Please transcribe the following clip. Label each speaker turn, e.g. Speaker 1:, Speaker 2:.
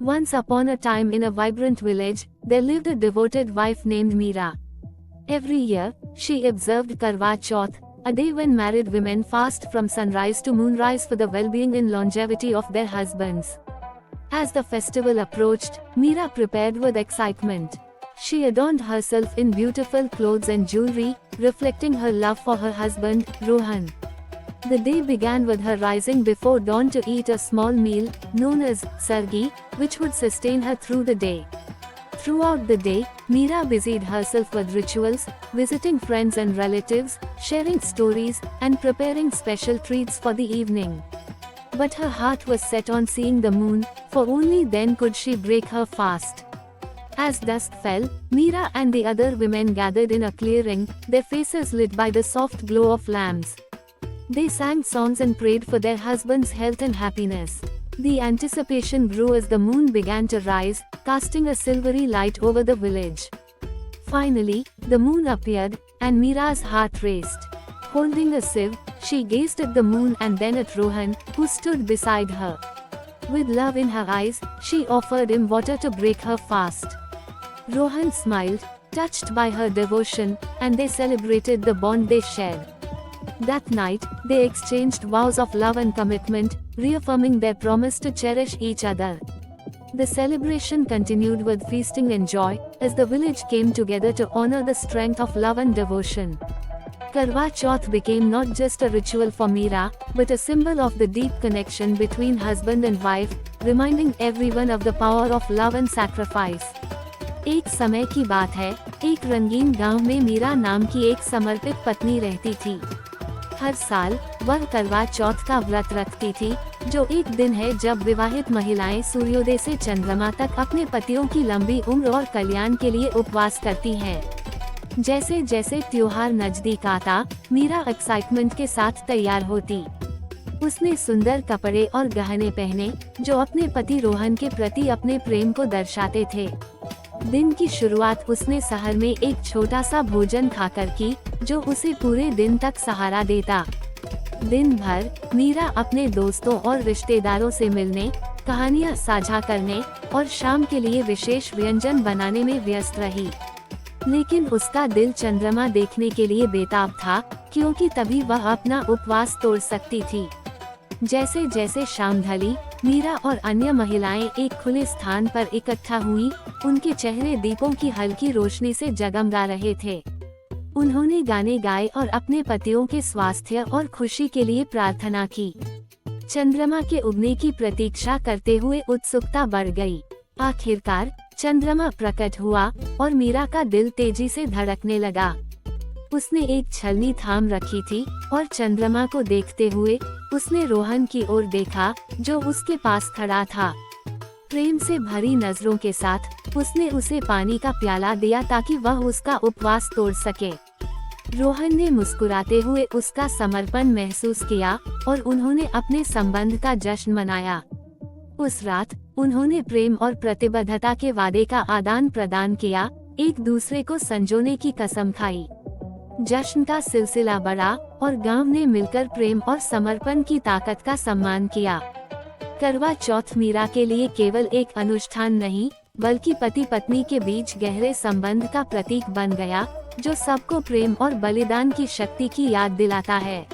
Speaker 1: Once upon a time in a vibrant village, there lived a devoted wife named Meera. Every year, she observed Karwa Chauth, a day when married women fast from sunrise to moonrise for the well-being and longevity of their husbands. As the festival approached, Meera prepared with excitement. She adorned herself in beautiful clothes and jewelry, reflecting her love for her husband, Rohan. The day began with her rising before dawn to eat a small meal, known as sargi, which would sustain her through the day. Throughout the day, Meera busied herself with rituals, visiting friends and relatives, sharing stories, and preparing special treats for the evening. But her heart was set on seeing the moon, for only then could she break her fast. As dusk fell, Meera and the other women gathered in a clearing, their faces lit by the soft glow of lamps. They sang songs and prayed for their husbands' health and happiness. The anticipation grew as the moon began to rise, casting a silvery light over the village. Finally, the moon appeared, and Meera's heart raced. Holding a sieve, she gazed at the moon and then at Rohan, who stood beside her. With love in her eyes, she offered him water to break her fast. Rohan smiled, touched by her devotion, and they celebrated the bond they shared. That night, they exchanged vows of love and commitment, reaffirming their promise to cherish each other. The celebration continued with feasting and joy, as the village came together to honor the strength of love and devotion. Karwa Chauth became not just a ritual for Meera, but a symbol of the deep connection between husband and wife, reminding everyone of the power of love and sacrifice. एक समय की बात है, एक रंगीन गांव में मीरा नाम की एक समर्पित पत्नी रहती थी। हर साल वह करवा चौथ का व्रत रखती थी, जो एक दिन है जब विवाहित महिलाएं सूर्योदय से चंद्रमा तक अपने पतियों की लंबी उम्र और कल्याण के लिए उपवास करती हैं। जैसे जैसे त्योहार नजदीक आता, मीरा एक्साइटमेंट के साथ तैयार होती। उसने सुंदर कपड़े और गहने पहने, जो अपने पति रोहन के प्रति अपने प्रेम को दर्शाते थे। दिन की शुरुआत उसने शहर में एक छोटा सा भोजन खाकर की, जो उसे पूरे दिन तक सहारा देता। दिन भर मीरा अपने दोस्तों और रिश्तेदारों से मिलने, कहानियां साझा करने और शाम के लिए विशेष व्यंजन बनाने में व्यस्त रही। लेकिन उसका दिल चंद्रमा देखने के लिए बेताब था, क्योंकि तभी वह अपना उपवास तोड़ सकती थी। जैसे जैसे शाम ढली, मीरा और अन्य महिलाएं एक खुले स्थान पर इकट्ठा हुईं, उनके चेहरे दीपों की हल्की रोशनी से जगमगा रहे थे। उन्होंने गाने गाए और अपने पतियों के स्वास्थ्य और खुशी के लिए प्रार्थना की। चंद्रमा के उगने की प्रतीक्षा करते हुए उत्सुकता बढ़ गई। आखिरकार चंद्रमा प्रकट हुआ और मीरा का दिल तेजी से धड़कने लगा। उसने एक छलनी थाम रखी थी और चंद्रमा को देखते हुए उसने रोहन की ओर देखा, जो उसके पास खड़ा था। प्रेम से भरी नजरों के साथ उसने उसे पानी का प्याला दिया ताकि वह उसका उपवास तोड़ सके। रोहन ने मुस्कुराते हुए उसका समर्पण महसूस किया और उन्होंने अपने संबंध का जश्न मनाया। उस रात उन्होंने प्रेम और प्रतिबद्धता के वादे का आदान प्रदान किया, एक दूसरे को संजोने की कसम खाई। जश्न का सिलसिला बढ़ा और गांव ने मिलकर प्रेम और समर्पण की ताकत का सम्मान किया। करवा चौथ मीरा के लिए केवल एक अनुष्ठान नहीं, बल्कि पति पत्नी के बीच गहरे संबंध का प्रतीक बन गया, जो सबको प्रेम और बलिदान की शक्ति की याद दिलाता है।